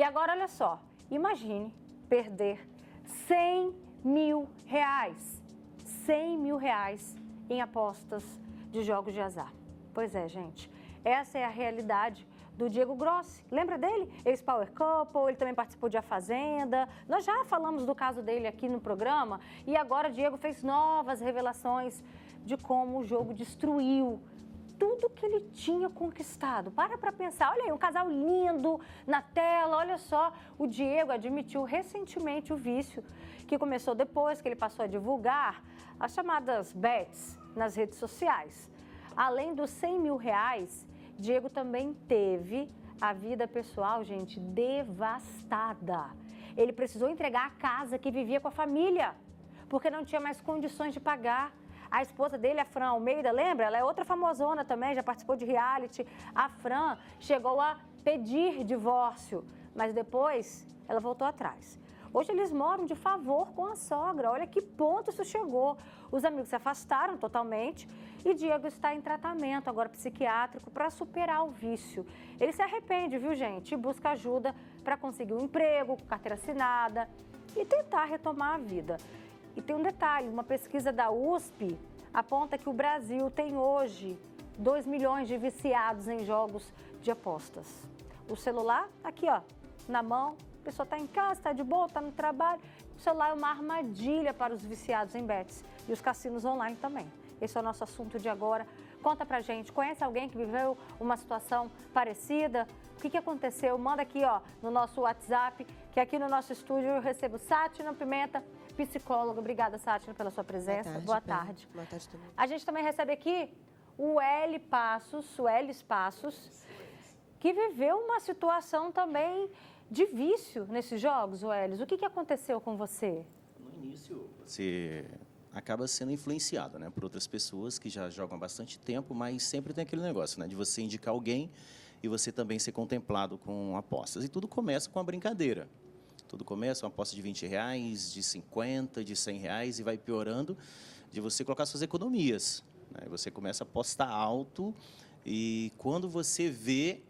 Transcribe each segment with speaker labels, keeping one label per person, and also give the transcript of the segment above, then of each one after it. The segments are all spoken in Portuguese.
Speaker 1: agora, olha só, imagine perder R$100.000. R$100.000 em apostas de jogos de azar. Pois é, gente, essa é a realidade do Diego Grossi. Lembra dele? Ex-Power Couple, ele também participou de A Fazenda. Nós já falamos do caso dele aqui no programa e agora o Diego fez novas revelações de como o jogo destruiu tudo que ele tinha conquistado. Para pensar, olha aí, um casal lindo na tela, olha só. O Diego admitiu recentemente o vício que começou depois que ele passou a divulgar as chamadas bets nas redes sociais. Além dos R$100.000, Diego também teve a vida pessoal, gente, devastada. Ele precisou entregar a casa que vivia com a família, porque não tinha mais condições de pagar. A esposa dele, a Fran Almeida, lembra? Ela é outra famosona também, já participou de reality. A Fran chegou a pedir divórcio, mas depois ela voltou atrás. Hoje eles moram de favor com a sogra. Olha que ponto isso chegou. Os amigos se afastaram totalmente e Diego está em tratamento agora psiquiátrico para superar o vício. Ele se arrepende, viu, gente? E busca ajuda para conseguir um emprego, carteira assinada e tentar retomar a vida. E tem um detalhe, uma pesquisa da USP aponta que o Brasil tem hoje 2 milhões de viciados em jogos de apostas. O celular, aqui ó, na mão, a pessoa está em casa, está de boa, está no trabalho. O celular é uma armadilha para os viciados em bets e os cassinos online também. Esse é o nosso assunto de agora. Conta pra gente, conhece alguém que viveu uma situação parecida? O que aconteceu? Manda aqui ó, no nosso WhatsApp, que aqui no nosso estúdio eu recebo Sátina Pimenta, psicóloga. Obrigada, Sátina, pela sua presença. Boa tarde.
Speaker 2: Boa tarde também.
Speaker 1: A gente também recebe aqui o Elis Passos, que viveu uma situação também de vício nesses jogos, Elis. O que aconteceu com você?
Speaker 3: No início, você acaba sendo influenciado, né, por outras pessoas que já jogam há bastante tempo, mas sempre tem aquele negócio, né, de você indicar alguém e você também ser contemplado com apostas. E tudo começa com a brincadeira. Tudo começa com uma aposta de R$20, de 50, de R$100 e vai piorando de você colocar suas economias, né? Você começa a apostar alto e quando você vê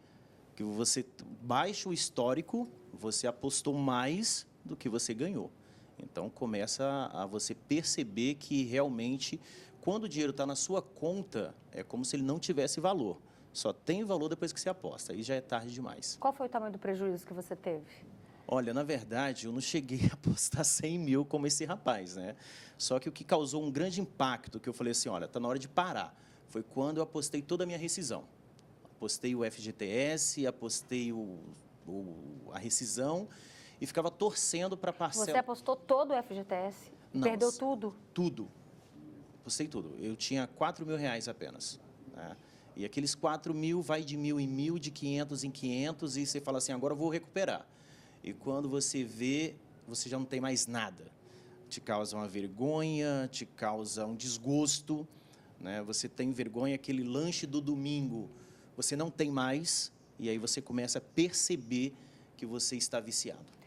Speaker 3: que você baixa o histórico, você apostou mais do que você ganhou. Então, começa a você perceber que realmente, quando o dinheiro está na sua conta, é como se ele não tivesse valor. Só tem valor depois que você aposta, aí já é tarde demais.
Speaker 1: Qual foi o tamanho do prejuízo que você teve?
Speaker 3: Olha, na verdade, eu não cheguei a apostar 100 mil como esse rapaz, né? Só que o que causou um grande impacto, que eu falei assim, olha, está na hora de parar, foi quando eu apostei toda a minha rescisão. Apostei o FGTS, apostei a rescisão e ficava torcendo para parcela.
Speaker 1: Você apostou todo o FGTS?
Speaker 3: Não,
Speaker 1: perdeu tudo?
Speaker 3: Tudo. Apostei tudo. Eu tinha R$4.000 apenas, né? E aqueles 4 mil vai de 1.000 em 1.000, de 500 em 500 e você fala assim, agora eu vou recuperar. E quando você vê, você já não tem mais nada. Te causa uma vergonha, te causa um desgosto, né? Você tem vergonha, aquele lanche do domingo, você não tem mais, e aí você começa a perceber que você está viciado.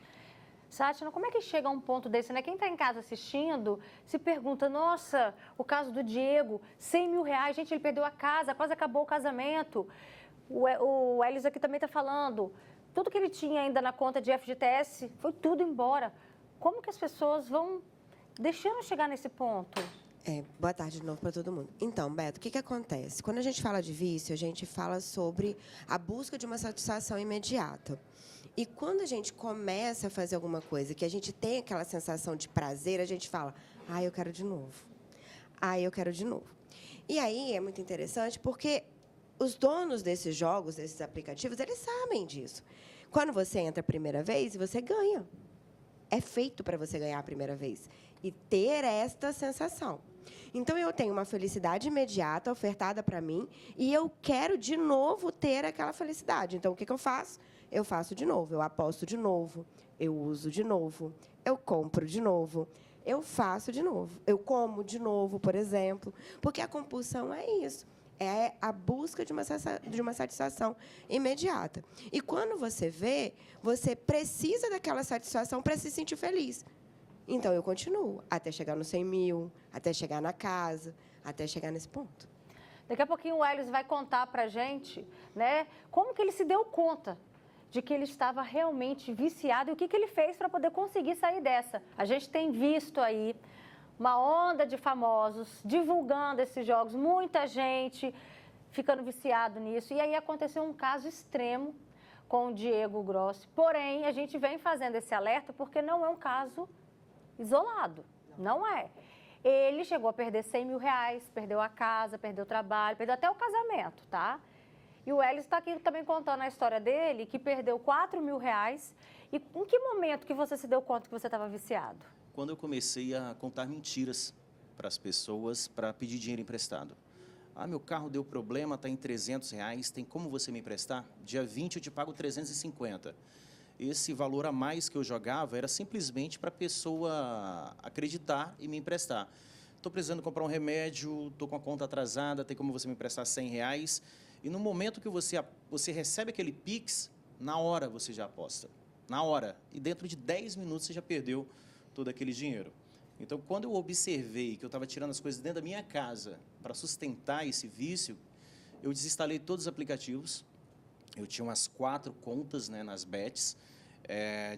Speaker 1: Sátina, como é que chega a um ponto desse, né? Quem está em casa assistindo se pergunta, nossa, o caso do Diego, R$100.000, gente, ele perdeu a casa, quase acabou o casamento. O Elis aqui também está falando, tudo que ele tinha ainda na conta de FGTS, foi tudo embora. Como que as pessoas vão deixando chegar nesse ponto?
Speaker 2: Boa tarde de novo para todo mundo. Então, Beto, o que acontece? Quando a gente fala de vício, a gente fala sobre a busca de uma satisfação imediata. E quando a gente começa a fazer alguma coisa que a gente tem aquela sensação de prazer, a gente fala, eu quero de novo. Eu quero de novo. E aí é muito interessante porque os donos desses jogos, desses aplicativos, eles sabem disso. Quando você entra a primeira vez, você ganha. É feito para você ganhar a primeira vez e ter esta sensação. Então, eu tenho uma felicidade imediata ofertada para mim e eu quero, de novo, ter aquela felicidade. Então, o que eu faço? Eu faço de novo, eu aposto de novo, eu uso de novo, eu compro de novo, eu faço de novo, eu como de novo, por exemplo, porque a compulsão é isso. É a busca de uma satisfação imediata. E quando você vê, você precisa daquela satisfação para se sentir feliz. Então, eu continuo até chegar no 100 mil, até chegar na casa, até chegar nesse ponto.
Speaker 1: Daqui a pouquinho o Elis vai contar para a gente, né, como que ele se deu conta de que ele estava realmente viciado e o que ele fez para poder conseguir sair dessa. A gente tem visto aí uma onda de famosos divulgando esses jogos, muita gente ficando viciado nisso. E aí aconteceu um caso extremo com o Diego Grossi. Porém, a gente vem fazendo esse alerta porque não é um caso isolado, não é. Ele chegou a perder 100 mil reais, perdeu a casa, perdeu o trabalho, perdeu até o casamento, tá? E o Wellington está aqui também contando a história dele, que perdeu 4 mil reais. E em que momento que você se deu conta que você estava viciado?
Speaker 3: Quando eu comecei a contar mentiras para as pessoas para pedir dinheiro emprestado. Ah, meu carro deu problema, está em 300 reais, tem como você me emprestar? Dia 20 eu te pago 350. Esse valor a mais que eu jogava era simplesmente para a pessoa acreditar e me emprestar. Estou precisando comprar um remédio, estou com a conta atrasada, tem como você me emprestar 100 reais? E no momento que você recebe aquele Pix, na hora você já aposta. Na hora. E dentro de 10 minutos você já perdeu todo aquele dinheiro. Então, quando eu observei que eu estava tirando as coisas dentro da minha casa para sustentar esse vício, eu desinstalei todos os aplicativos. Eu tinha umas 4 contas, né, nas bets.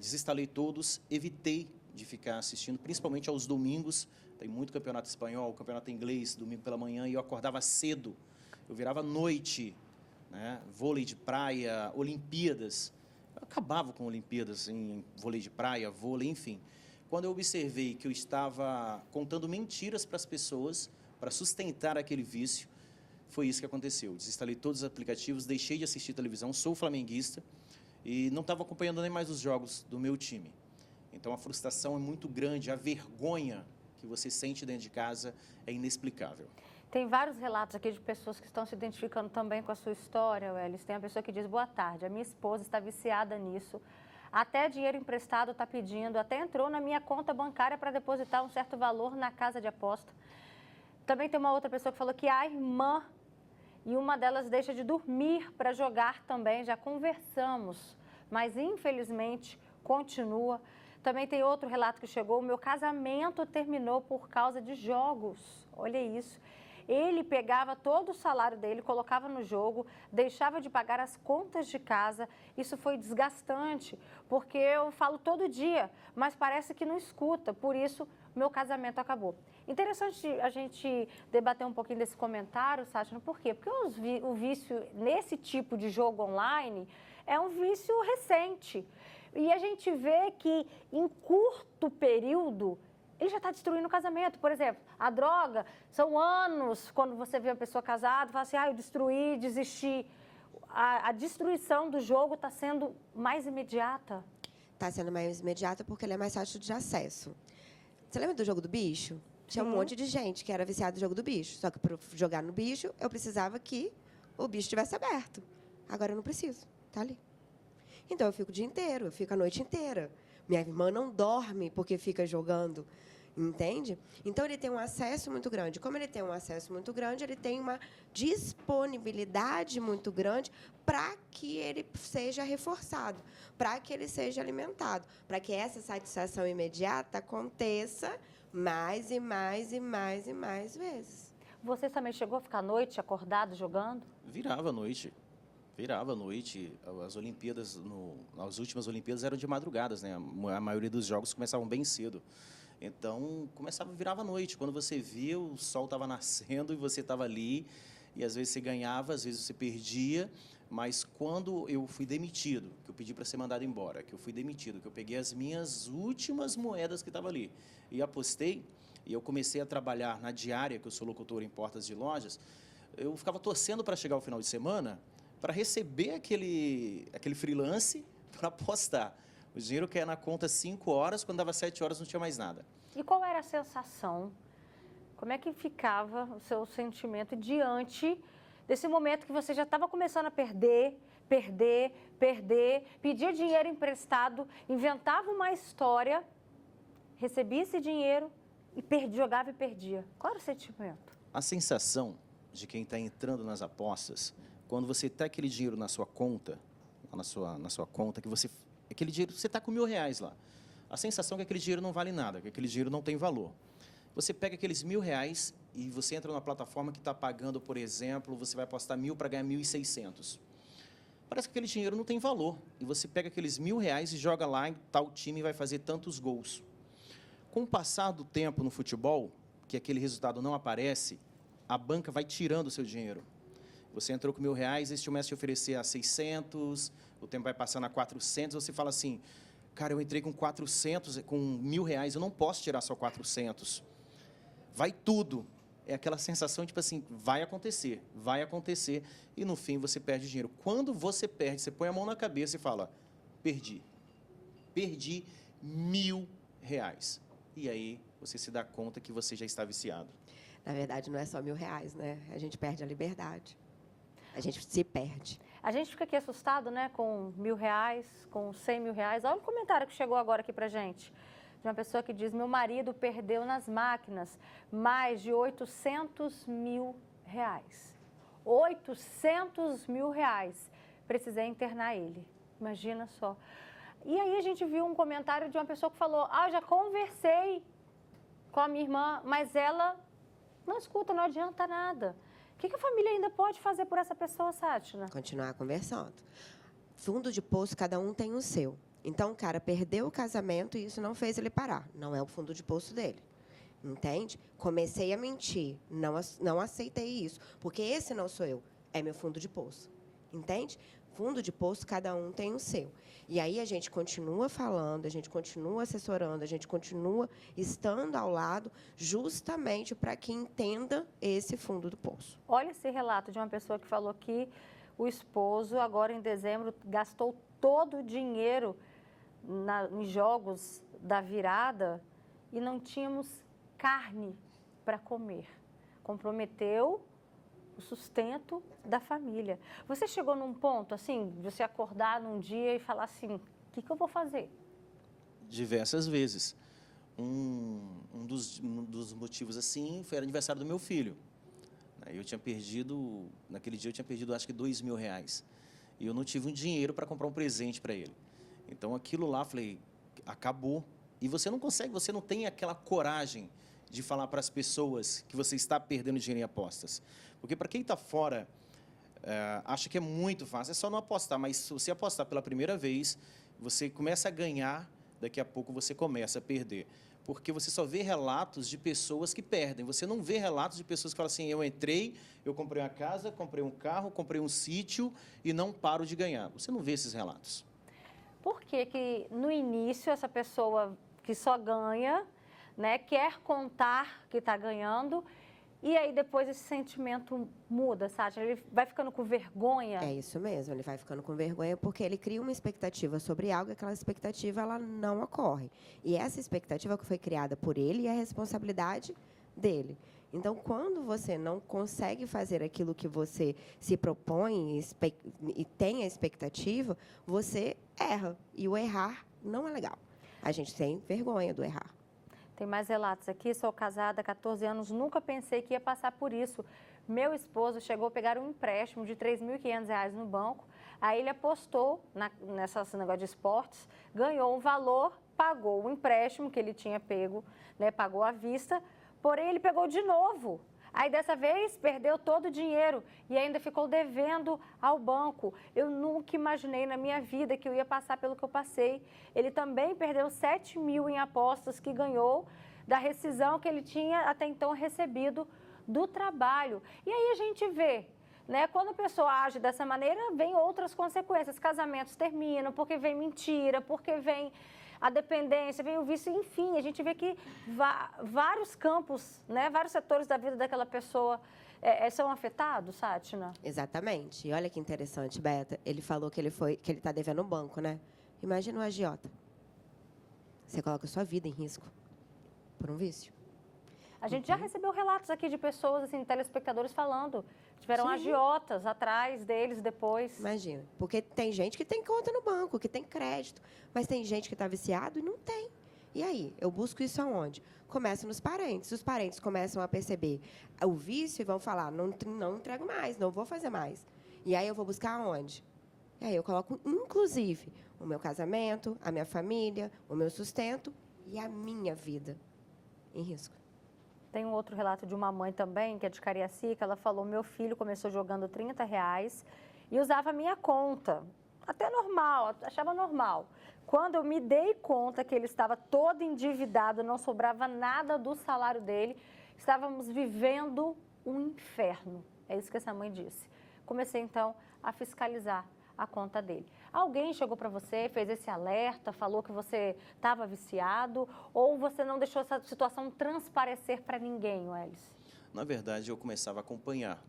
Speaker 3: Desinstalei todos, evitei de ficar assistindo, principalmente aos domingos. Tem muito campeonato espanhol, campeonato inglês, domingo pela manhã, e eu acordava cedo. Eu virava noite, né? Vôlei de praia, Olimpíadas. Eu acabava com Olimpíadas em vôlei de praia, vôlei, enfim. Quando eu observei que eu estava contando mentiras para as pessoas para sustentar aquele vício, foi isso que aconteceu. Desinstalei todos os aplicativos, deixei de assistir televisão, sou flamenguista e não estava acompanhando nem mais os jogos do meu time. Então a frustração é muito grande, a vergonha que você sente dentro de casa é inexplicável.
Speaker 1: Tem vários relatos aqui de pessoas que estão se identificando também com a sua história, Wellington. Tem uma pessoa que diz, boa tarde, a minha esposa está viciada nisso, até dinheiro emprestado está pedindo, até entrou na minha conta bancária para depositar um certo valor na casa de aposta. Também tem uma outra pessoa que falou que a irmã e uma delas deixa de dormir para jogar também, já conversamos, mas infelizmente continua. Também tem outro relato que chegou, o meu casamento terminou por causa de jogos, olha isso. Ele pegava todo o salário dele, colocava no jogo, deixava de pagar as contas de casa. Isso foi desgastante, porque eu falo todo dia, mas parece que não escuta, por isso meu casamento acabou. Interessante a gente debater um pouquinho desse comentário, Sátia, por quê? Porque o vício nesse tipo de jogo online é um vício recente. E a gente vê que em curto período ele já está destruindo o casamento. Por exemplo, a droga, são anos, quando você vê uma pessoa casada, fala assim, eu destruí, desisti. A destruição do jogo está sendo mais imediata.
Speaker 2: Está sendo mais imediata porque ele é mais fácil de acesso. Você lembra do jogo do bicho? Tinha um monte de gente que era viciada no jogo do bicho. Só que para jogar no bicho, eu precisava que o bicho estivesse aberto. Agora eu não preciso, tá ali. Então eu fico o dia inteiro, eu fico a noite inteira. Minha irmã não dorme porque fica jogando, entende? Então, ele tem um acesso muito grande. Como ele tem um acesso muito grande, ele tem uma disponibilidade muito grande para que ele seja reforçado, para que ele seja alimentado, para que essa satisfação imediata aconteça mais e mais e mais e mais vezes.
Speaker 1: Você também chegou a ficar à noite acordado jogando?
Speaker 3: Virava a noite. As Olimpíadas, as últimas Olimpíadas eram de madrugadas, né? A maioria dos jogos começavam bem cedo. Então, virava a noite. Quando você via, o sol estava nascendo e você estava ali. E às vezes você ganhava, às vezes você perdia. Mas quando eu fui demitido, que eu pedi para ser mandado embora, que eu fui demitido, que eu peguei as minhas últimas moedas que estavam ali e apostei, e eu comecei a trabalhar na diária, que eu sou locutor em portas de lojas, eu ficava torcendo para chegar o final de semana para receber aquele freelance para apostar. O dinheiro caía na conta 5 horas, quando dava 7 horas não tinha mais nada.
Speaker 1: E qual era a sensação? Como é que ficava o seu sentimento diante desse momento que você já estava começando a perder, pedia dinheiro emprestado, inventava uma história, recebia esse dinheiro e jogava e perdia? Qual era o sentimento?
Speaker 3: A sensação de quem está entrando nas apostas, quando você tem aquele dinheiro na sua conta, na sua conta, aquele dinheiro, você está com R$1.000 lá. A sensação é que aquele dinheiro não vale nada, que aquele dinheiro não tem valor. Você pega aqueles R$1.000 e você entra numa plataforma que está pagando, por exemplo, você vai apostar 1.000 para ganhar 1.600. parece que aquele dinheiro não tem valor. E você pega aqueles R$1.000 e joga lá em tal time e vai fazer tantos gols. Com o passar do tempo no futebol, que aquele resultado não aparece, a banca vai tirando o seu dinheiro. Você entrou com R$1.000, esse começa a te oferecer a 600, o tempo vai passando a 400, você fala assim, cara, eu entrei com 400, com R$1.000, eu não posso tirar só 400. Vai tudo. É aquela sensação, tipo assim, vai acontecer, e no fim você perde dinheiro. Quando você perde, você põe a mão na cabeça e fala, perdi R$1.000. E aí você se dá conta que você já está viciado.
Speaker 2: Na verdade, não é só R$1.000, né? A gente perde a liberdade. A gente se perde.
Speaker 1: A gente fica aqui assustado, né, com R$1.000, com R$100.000. Olha o comentário que chegou agora aqui pra gente. De uma pessoa que diz, meu marido perdeu nas máquinas mais de R$800.000. R$800.000. Precisei internar ele. Imagina só. E aí a gente viu um comentário de uma pessoa que falou, já conversei com a minha irmã, mas ela não escuta, não adianta nada. O que a família ainda pode fazer por essa pessoa, Sátina?
Speaker 2: Continuar conversando. Fundo de poço, cada um tem o seu. Então, o cara perdeu o casamento e isso não fez ele parar. Não é o fundo de poço dele. Entende? Comecei a mentir. Não aceitei isso. Porque esse não sou eu. É meu fundo de poço. Entende? Fundo de poço, cada um tem o seu. E aí a gente continua falando, a gente continua assessorando, a gente continua estando ao lado, justamente para que entenda esse fundo do poço.
Speaker 1: Olha esse relato de uma pessoa que falou que o esposo, agora em dezembro, gastou todo o dinheiro em jogos da virada e não tínhamos carne para comer. Comprometeu o sustento da família. Você chegou num ponto, assim, de você acordar num dia e falar assim, o que eu vou fazer?
Speaker 3: Diversas vezes. Um dos motivos, assim, foi o aniversário do meu filho. Eu tinha perdido, naquele dia eu tinha perdido acho que R$2.000. E eu não tive um dinheiro para comprar um presente para ele. Então aquilo lá, falei, acabou. E você não consegue, você não tem aquela coragem de falar para as pessoas que você está perdendo dinheiro em apostas. Porque para quem está fora, acha que é muito fácil, é só não apostar. Mas se você apostar pela primeira vez, você começa a ganhar, daqui a pouco você começa a perder. Porque você só vê relatos de pessoas que perdem. Você não vê relatos de pessoas que falam assim, eu entrei, eu comprei uma casa, comprei um carro, comprei um sítio e não paro de ganhar. Você não vê esses relatos.
Speaker 1: Por que no início essa pessoa que só ganha, né, quer contar que está ganhando e aí depois esse sentimento muda, sabe? Ele vai ficando com vergonha?
Speaker 2: É isso mesmo, ele vai ficando com vergonha porque ele cria uma expectativa sobre algo e aquela expectativa ela não ocorre. E essa expectativa que foi criada por ele é a responsabilidade dele. Então, quando você não consegue fazer aquilo que você se propõe e tem a expectativa, você erra. E o errar não é legal. A gente tem vergonha do errar.
Speaker 1: Tem mais relatos aqui. Sou casada há 14 anos, nunca pensei que ia passar por isso. Meu esposo chegou a pegar um empréstimo de R$3.500 no banco. Aí ele apostou nesse negócio de esportes, ganhou um valor, pagou o empréstimo que ele tinha pego, né, pagou à vista, porém ele pegou de novo. Aí dessa vez perdeu todo o dinheiro e ainda ficou devendo ao banco. Eu nunca imaginei na minha vida que eu ia passar pelo que eu passei. Ele também perdeu 7 mil em apostas que ganhou da rescisão que ele tinha até então recebido do trabalho. E aí a gente vê, né, quando a pessoa age dessa maneira, vem outras consequências. Casamentos terminam porque vem mentira, porque vem a dependência, vem o vício, enfim, a gente vê que vários campos, né, vários setores da vida daquela pessoa são afetados, Sátina?
Speaker 2: Exatamente. E olha que interessante, Beta. Ele falou que ele está devendo um banco, né? Imagina um agiota. Você coloca a sua vida em risco por um vício.
Speaker 1: A gente já recebeu relatos aqui de pessoas, assim, telespectadores falando. Tiveram
Speaker 2: Sim.
Speaker 1: agiotas atrás deles depois.
Speaker 2: Imagina. Porque tem gente que tem conta no banco, que tem crédito. Mas tem gente que está viciado e não tem. E aí? Eu busco isso aonde? Começa nos parentes. Os parentes começam a perceber o vício e vão falar, não entrego mais, não vou fazer mais. E aí eu vou buscar aonde? E aí eu coloco, inclusive, o meu casamento, a minha família, o meu sustento e a minha vida em risco.
Speaker 1: Tem um outro relato de uma mãe também, que é de Cariacica. Ela falou, meu filho começou jogando R$30 e usava a minha conta. Até normal, achava normal. Quando eu me dei conta que ele estava todo endividado, não sobrava nada do salário dele, estávamos vivendo um inferno. É isso que essa mãe disse. Comecei, então, a fiscalizar a conta dele. Alguém chegou para você, fez esse alerta, falou que você estava viciado, ou você não deixou essa situação transparecer para ninguém, Welles?
Speaker 3: Na verdade, eu começava a acompanhar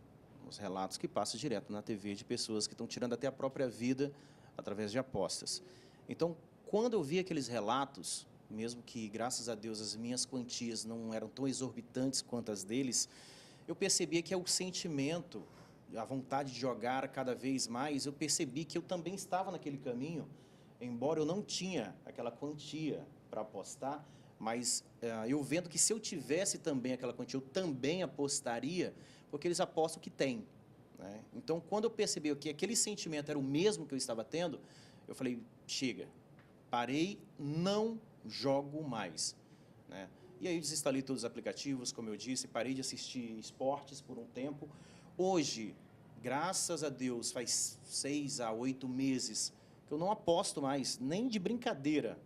Speaker 3: os relatos que passam direto na TV de pessoas que estão tirando até a própria vida através de apostas. Então, quando eu vi aqueles relatos, mesmo que, graças a Deus, as minhas quantias não eram tão exorbitantes quanto as deles, eu percebia que é o sentimento, a vontade de jogar cada vez mais, eu percebi que eu também estava naquele caminho, embora eu não tinha aquela quantia para apostar, mas eu vendo que se eu tivesse também aquela quantia, eu também apostaria, porque eles apostam que tem, né? Então, quando eu percebi que aquele sentimento era o mesmo que eu estava tendo, eu falei, chega, parei, não jogo mais, né? E aí desinstalei todos os aplicativos, como eu disse, parei de assistir esportes por um tempo. Hoje, graças a Deus, faz 6 a 8 meses que eu não aposto mais, nem de brincadeira.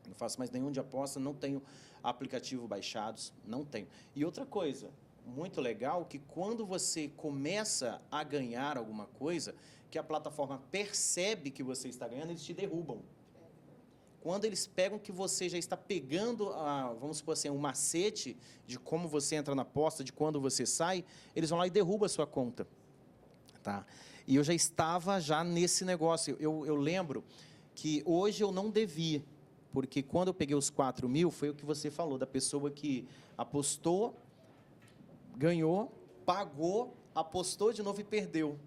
Speaker 3: Não faço mais nenhum de aposta, não tenho aplicativo baixados, não tenho. E outra coisa, muito legal, que quando você começa a ganhar alguma coisa, que a plataforma percebe que você está ganhando, eles te derrubam. Quando eles pegam que você já está pegando, vamos supor assim, um macete de como você entra na aposta, de quando você sai, eles vão lá e derrubam a sua conta. Tá? E eu já estava nesse negócio. Eu lembro que hoje eu não devia, porque quando eu peguei os 4 mil, foi o que você falou, da pessoa que apostou, ganhou, pagou, apostou de novo e perdeu.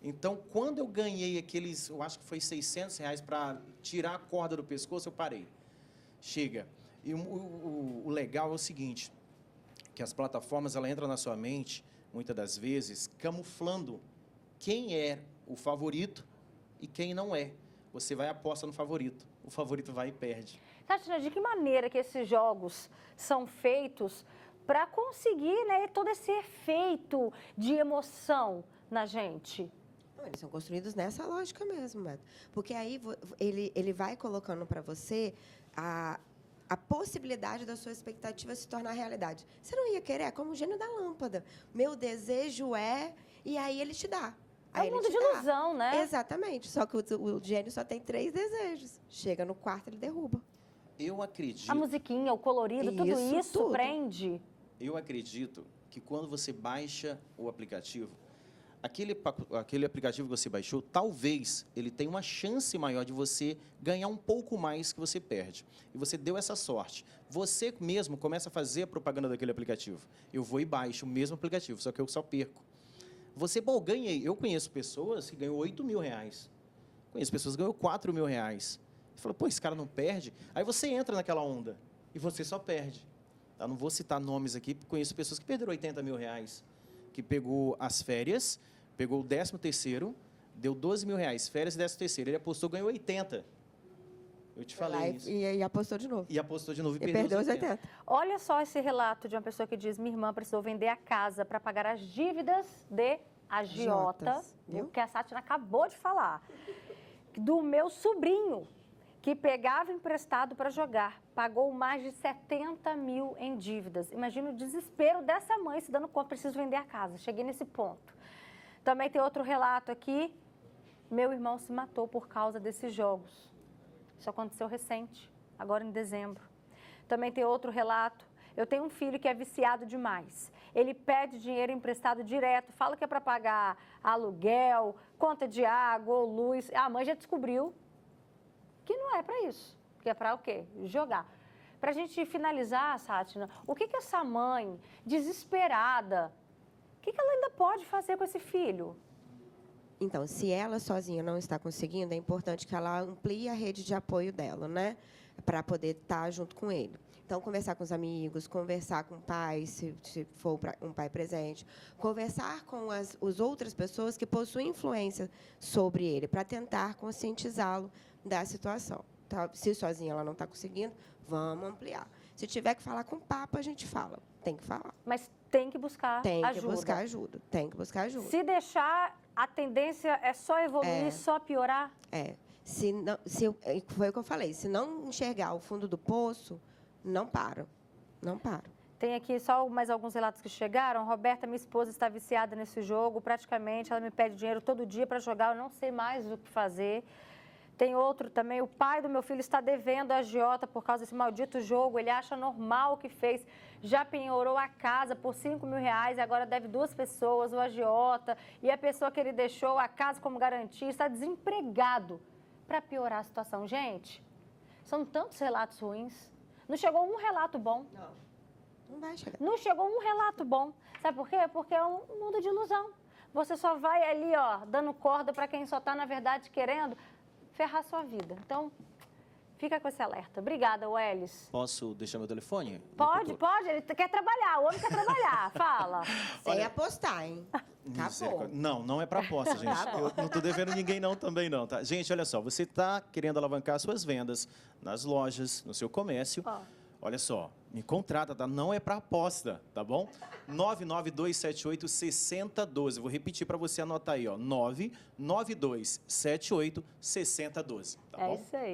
Speaker 3: Então, quando eu ganhei aqueles, eu acho que foi R$600 para tirar a corda do pescoço, eu parei. Chega. E o legal é o seguinte, que as plataformas, ela entra na sua mente, muitas das vezes, camuflando quem é o favorito e quem não é. Você vai e aposta no favorito. O favorito vai e perde.
Speaker 1: Tatiana, de que maneira que esses jogos são feitos para conseguir, né, todo esse efeito de emoção na gente?
Speaker 2: Eles são construídos nessa lógica mesmo, Beto. Porque aí ele vai colocando para você a possibilidade da sua expectativa se tornar realidade. Você não ia querer, é como o gênio da lâmpada. Meu desejo é... E aí ele te dá.
Speaker 1: É um mundo de ilusão, né?
Speaker 2: Exatamente. Só que o gênio só tem 3 desejos. Chega no quarto, ele derruba.
Speaker 3: Eu acredito...
Speaker 1: A musiquinha, o colorido, tudo isso prende.
Speaker 3: Eu acredito que quando você baixa o aplicativo, aquele aplicativo que você baixou, talvez ele tenha uma chance maior de você ganhar um pouco mais que você perde. E você deu essa sorte. Você mesmo começa a fazer a propaganda daquele aplicativo. Eu vou e baixo o mesmo aplicativo, só que eu só perco. Você, ganhei. Eu conheço pessoas que ganham R$8 mil. Conheço pessoas que ganham R$4 mil. Você fala, pô, esse cara não perde? Aí você entra naquela onda e você só perde. Eu não vou citar nomes aqui, porque conheço pessoas que perderam R$80 mil, que pegou as férias, pegou o 13º, deu R$12 mil, férias e 13º. Ele apostou, ganhou 80. Eu te falei isso.
Speaker 2: E apostou de novo.
Speaker 3: E apostou de novo e
Speaker 2: perdeu os 80.
Speaker 1: Olha só esse relato de uma pessoa que diz: minha irmã precisou vender a casa para pagar as dívidas de agiota, o que a Tatiana acabou de falar. Do meu sobrinho, que pegava emprestado para jogar, pagou mais de 70 mil em dívidas. Imagina o desespero dessa mãe se dando conta, preciso vender a casa. Cheguei nesse ponto. Também tem outro relato aqui, meu irmão se matou por causa desses jogos. Isso aconteceu recente, agora em dezembro. Também tem outro relato, eu tenho um filho que é viciado demais. Ele pede dinheiro emprestado direto, fala que é para pagar aluguel, conta de água ou luz. A mãe já descobriu que não é para isso, que é para o quê? Jogar. Para a gente finalizar, Tatiana, o que essa mãe desesperada, o que ela ainda pode fazer com esse filho?
Speaker 2: Então, se ela sozinha não está conseguindo, é importante que ela amplie a rede de apoio dela, né? Para poder estar junto com ele. Então, conversar com os amigos, conversar com o pai, se for um pai presente, conversar com as outras pessoas que possuem influência sobre ele, para tentar conscientizá-lo da situação. Tá? Se sozinha ela não está conseguindo, vamos ampliar. Se tiver que falar com o Papa, a gente fala. Tem que falar.
Speaker 1: Mas tem que buscar ajuda.
Speaker 2: Tem que buscar ajuda. Tem que buscar ajuda.
Speaker 1: Se deixar, a tendência é só evoluir, só piorar?
Speaker 2: Foi o que eu falei, se não enxergar o fundo do poço, não para.
Speaker 1: Tem aqui só mais alguns relatos que chegaram. Roberta, minha esposa, está viciada nesse jogo. Praticamente, ela me pede dinheiro todo dia para jogar. Eu não sei mais o que fazer. Tem outro também. O pai do meu filho está devendo a agiota por causa desse maldito jogo. Ele acha normal o que fez. Já penhorou a casa por R$5.000 e agora deve 2 pessoas, o agiota. E a pessoa que ele deixou a casa como garantia está desempregado. Para piorar a situação. Gente, são tantos relatos ruins. Não chegou um relato bom.
Speaker 2: Não vai chegar.
Speaker 1: Não chegou um relato bom. Sabe por quê? Porque é um mundo de ilusão. Você só vai ali, ó, dando corda para quem só está, na verdade, querendo ferrar sua vida. Então, fica com esse alerta. Obrigada, Welles.
Speaker 3: Posso deixar meu telefone?
Speaker 1: Pode. Ele quer trabalhar. O homem quer trabalhar. Fala.
Speaker 2: Sem apostar, hein? Acabou.
Speaker 3: Não é para aposta, gente. Eu não estou devendo ninguém não também não, tá? Gente, olha só, você está querendo alavancar suas vendas nas lojas, no seu comércio. Olha só, me contrata, tá? Não é para aposta, tá bom? 99278-6012. Vou repetir para você anotar aí, ó. 99278-6012, tá bom?
Speaker 1: É isso aí.